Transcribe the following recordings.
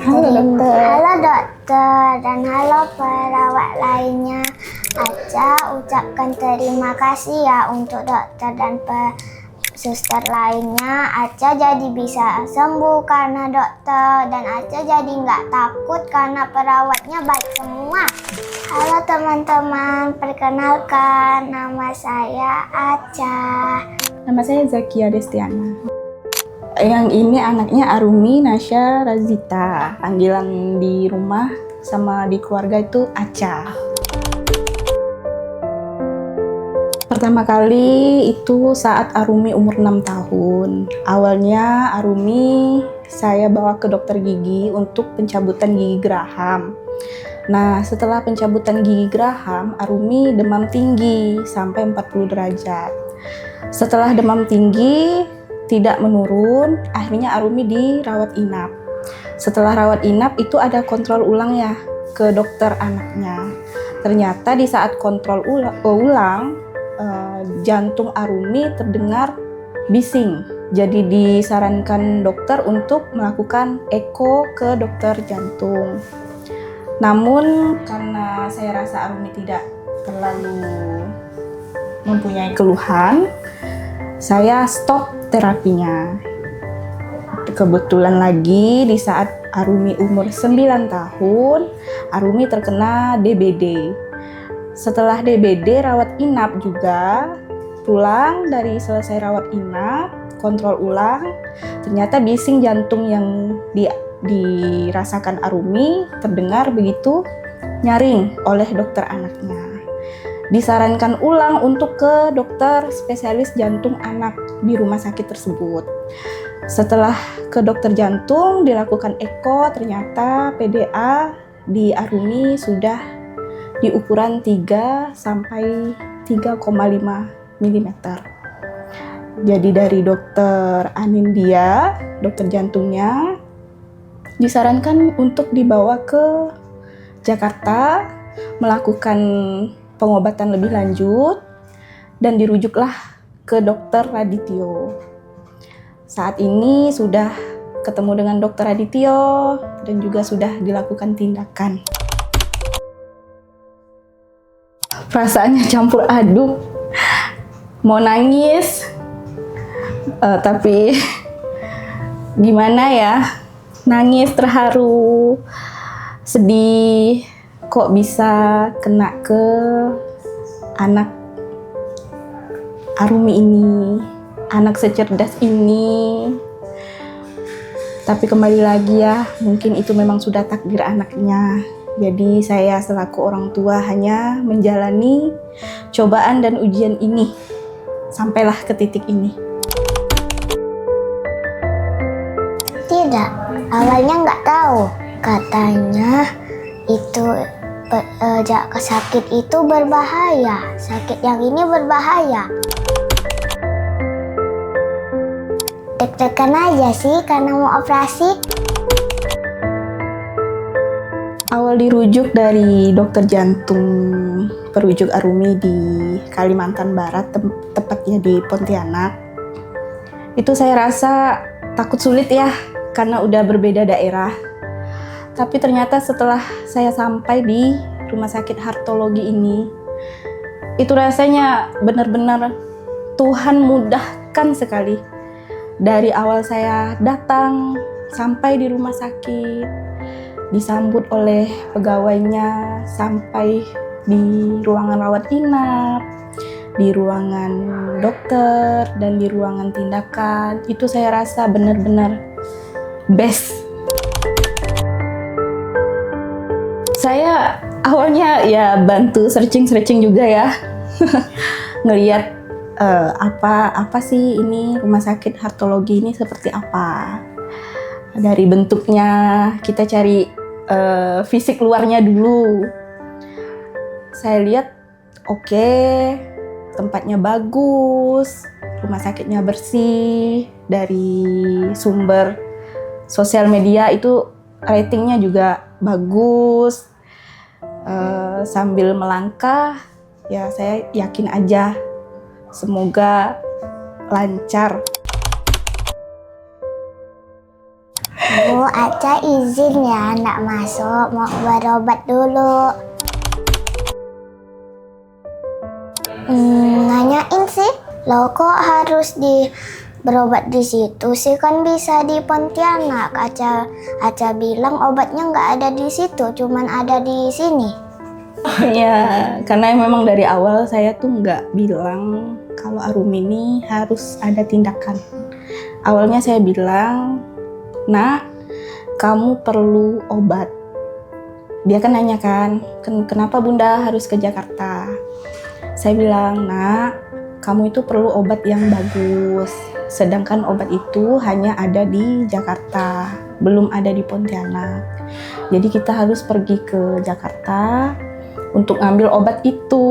Halo dokter. Halo dokter dan halo perawat lainnya. Aca ucapkan terima kasih ya untuk dokter dan suster lainnya. Aca jadi bisa sembuh karena dokter dan Aca jadi nggak takut karena perawatnya baik semua. Halo teman-teman, perkenalkan nama saya Aca. Nama saya Zakia Destiana. Yang ini anaknya Arumi Nasya Razita. Panggilan di rumah sama di keluarga itu Aca. Pertama kali itu saat Arumi umur 6 tahun. Awalnya Arumi saya bawa ke dokter gigi untuk pencabutan gigi geraham. Nah, setelah pencabutan gigi geraham, Arumi demam tinggi sampai 40 derajat. Setelah demam tinggi tidak menurun, akhirnya Arumi dirawat inap. Setelah rawat inap itu ada kontrol ulang ya ke dokter anaknya. Ternyata di saat kontrol ulang jantung Arumi terdengar bising. Jadi disarankan dokter untuk melakukan eko ke dokter jantung. Namun karena saya rasa Arumi tidak terlalu mempunyai keluhan, saya stop terapinya. Kebetulan lagi di saat Arumi umur 9 tahun, Arumi terkena DBD. Setelah DBD rawat inap juga, pulang dari selesai rawat inap, kontrol ulang, ternyata bising jantung yang dirasakan Arumi terdengar begitu nyaring oleh dokter anaknya. Disarankan ulang untuk ke dokter spesialis jantung anak di rumah sakit tersebut. Setelah ke dokter jantung dilakukan eko, ternyata PDA di Arumi sudah di ukuran 3 sampai 3,5 mm. Jadi dari dokter Anindya, dokter jantungnya, disarankan untuk dibawa ke Jakarta melakukan pengobatan lebih lanjut dan dirujuklah ke dokter Radityo. Saat ini sudah ketemu dengan dokter Radityo dan juga sudah dilakukan tindakan. Perasaannya campur aduk, mau nangis, tapi gimana ya, nangis, terharu, sedih, kok bisa kena ke anak Arumi ini, anak secerdas ini. Tapi kembali lagi ya, mungkin itu memang sudah takdir anaknya. Jadi saya selaku orang tua hanya menjalani cobaan dan ujian ini sampailah ke titik ini. Tidak, awalnya nggak tahu. Katanya itu sakit itu berbahaya. Sakit yang ini berbahaya. Deg-degan aja sih karena mau operasi. Awal dirujuk dari dokter jantung perujuk Arumi di Kalimantan Barat, tepatnya di Pontianak. Itu saya rasa takut sulit ya, karena udah berbeda daerah. Tapi ternyata setelah saya sampai di rumah sakit Hartologi ini, itu rasanya benar-benar Tuhan mudahkan sekali. Dari awal saya datang sampai di rumah sakit, disambut oleh pegawainya sampai di ruangan rawat inap, di ruangan dokter, dan di ruangan tindakan. Itu saya rasa benar-benar best. Saya awalnya ya bantu searching juga ya, ngelihat apa sih ini rumah sakit Hartologi ini seperti apa. Dari bentuknya kita cari fisik luarnya dulu. Saya lihat oke, tempatnya bagus, rumah sakitnya bersih, dari sumber sosial media itu ratingnya juga bagus. Sambil melangkah ya saya yakin aja semoga lancar. Bu, Aca izin ya nggak masuk, mau berobat dulu. Nanyain sih, lo kok harus berobat di situ sih, kan bisa di Pontianak. Aca bilang obatnya nggak ada di situ, cuman ada di sini. Ya, karena memang dari awal saya tuh nggak bilang kalau Arumi ini harus ada tindakan. Awalnya saya bilang, "Nak, kamu perlu obat." Dia kan nanya kan, "Kenapa Bunda harus ke Jakarta?" Saya bilang, "Nak, kamu itu perlu obat yang bagus. Sedangkan obat itu hanya ada di Jakarta, belum ada di Pontianak. Jadi kita harus pergi ke Jakarta untuk ngambil obat itu."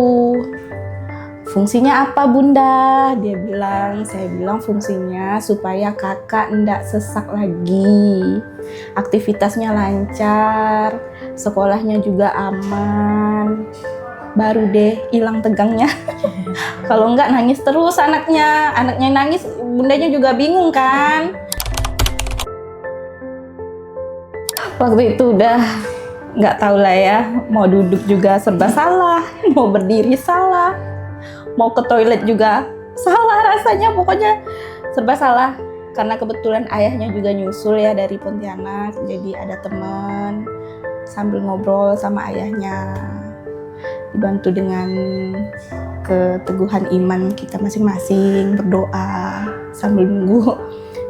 "Fungsinya apa Bunda?" dia bilang. Saya bilang fungsinya supaya kakak ndak sesak lagi, aktivitasnya lancar, sekolahnya juga aman, baru deh hilang tegangnya. Kalau enggak nangis terus anaknya nangis, bundanya juga bingung kan. Waktu itu udah nggak tahu lah ya, mau duduk juga serba salah, mau berdiri salah, mau ke toilet juga salah, rasanya pokoknya serba salah. Karena kebetulan ayahnya juga nyusul ya dari Pontianak, jadi ada teman sambil ngobrol sama ayahnya, dibantu dengan keteguhan iman kita masing-masing, berdoa sambil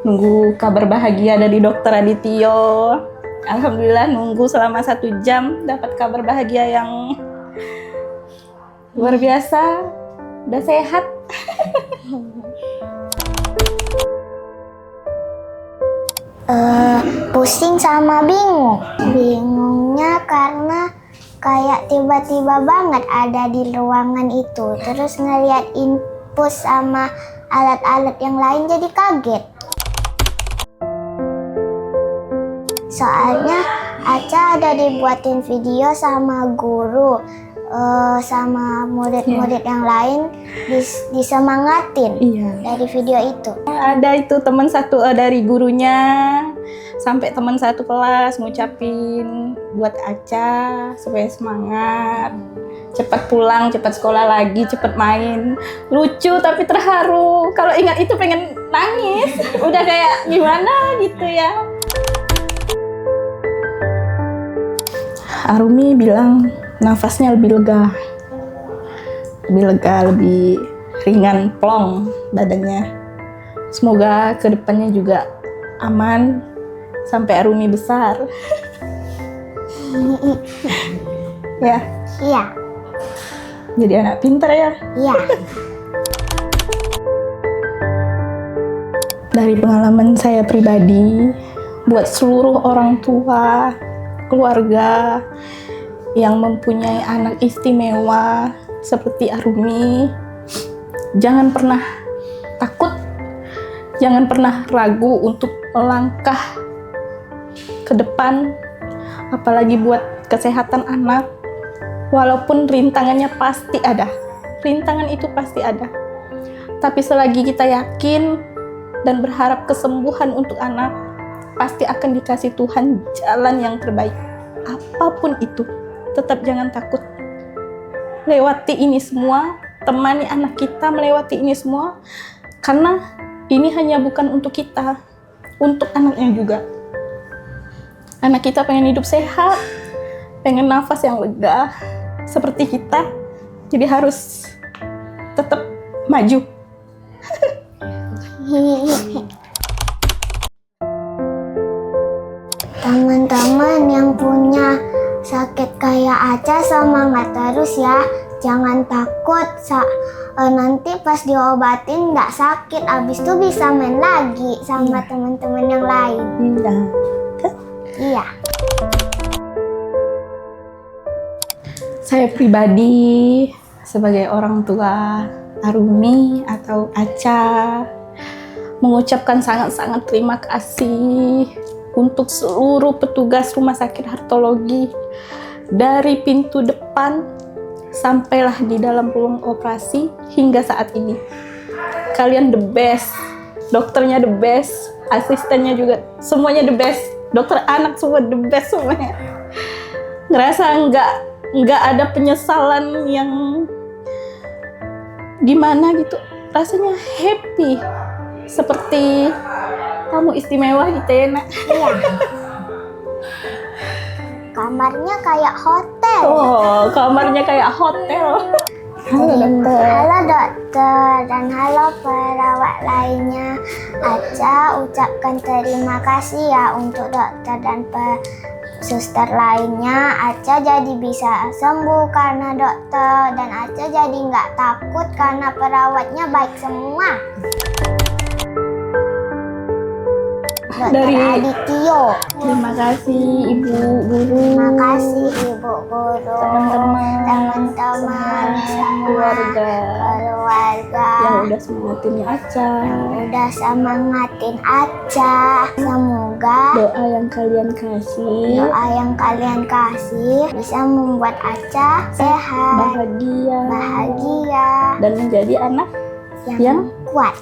nunggu kabar bahagia dari Dokter Adityo. Alhamdulillah nunggu selama 1 jam dapat kabar bahagia yang luar biasa, udah sehat. Pusing sama bingung. Bingungnya karena kayak tiba-tiba banget ada di ruangan itu. Terus ngeliat infus sama alat-alat yang lain jadi kaget. Soalnya Aca ada dibuatin video sama guru, sama murid-murid yang lain disemangatin dari video itu. Ada itu teman satu dari gurunya sampai teman satu kelas ngucapin buat Aca supaya semangat, cepat pulang, cepat sekolah lagi, cepat main. Lucu tapi terharu. Kalau ingat itu pengen nangis. Udah kayak gimana gitu ya. Arumi bilang nafasnya lebih lega, lebih ringan, plong badannya. Semoga kedepannya juga aman sampai Arumi besar. Ya. Iya. Jadi anak pintar ya. Iya. Dari pengalaman saya pribadi, buat seluruh orang tua, keluarga yang mempunyai anak istimewa seperti Arumi, jangan pernah takut, jangan pernah ragu untuk melangkah ke depan, apalagi buat kesehatan anak. Walaupun rintangannya pasti ada, rintangan itu pasti ada, tapi selagi kita yakin dan berharap kesembuhan untuk anak, pasti akan dikasih Tuhan jalan yang terbaik. Apapun itu, tetap jangan takut. Lewati ini semua, temani anak kita melewati ini semua, karena ini hanya bukan untuk kita, untuk anaknya juga. Anak kita pengen hidup sehat, pengen nafas yang lega, seperti kita, jadi harus tetap maju. Teman-teman yang punya sakit kayak Aca, semangat terus ya. Jangan takut, nanti pas diobatin nggak sakit, abis itu bisa main lagi sama teman-teman yang lain. Iya. Saya pribadi sebagai orang tua Arumi atau Aca mengucapkan sangat-sangat terima kasih untuk seluruh petugas Rumah Sakit Hartologi, dari pintu depan sampailah di dalam ruang operasi hingga saat ini. Kalian the best, dokternya the best, asistennya juga semuanya the best. dokter anak semua the best semuanya. Ngerasa nggak ada penyesalan yang gimana gitu, rasanya happy seperti tamu istimewa gitu ya nak. Iya. Kamarnya kayak hotel. Oh, kamarnya kayak hotel. Halo dokter. Halo dokter dan halo perawat lainnya. Aca ucapkan terima kasih ya untuk dokter dan suster lainnya. Aca jadi bisa sembuh karena dokter, dan Aca jadi nggak takut karena perawatnya baik semua. Dokter Adityo. Terima kasih ibu guru. Terima kasih ibu guru, teman-teman, semua keluarga yang udah semangatin Aca. udah semangatin Aca. Semoga Doa yang kalian kasih bisa membuat Aca sehat, bahagia dan dan menjadi anak yang kuat.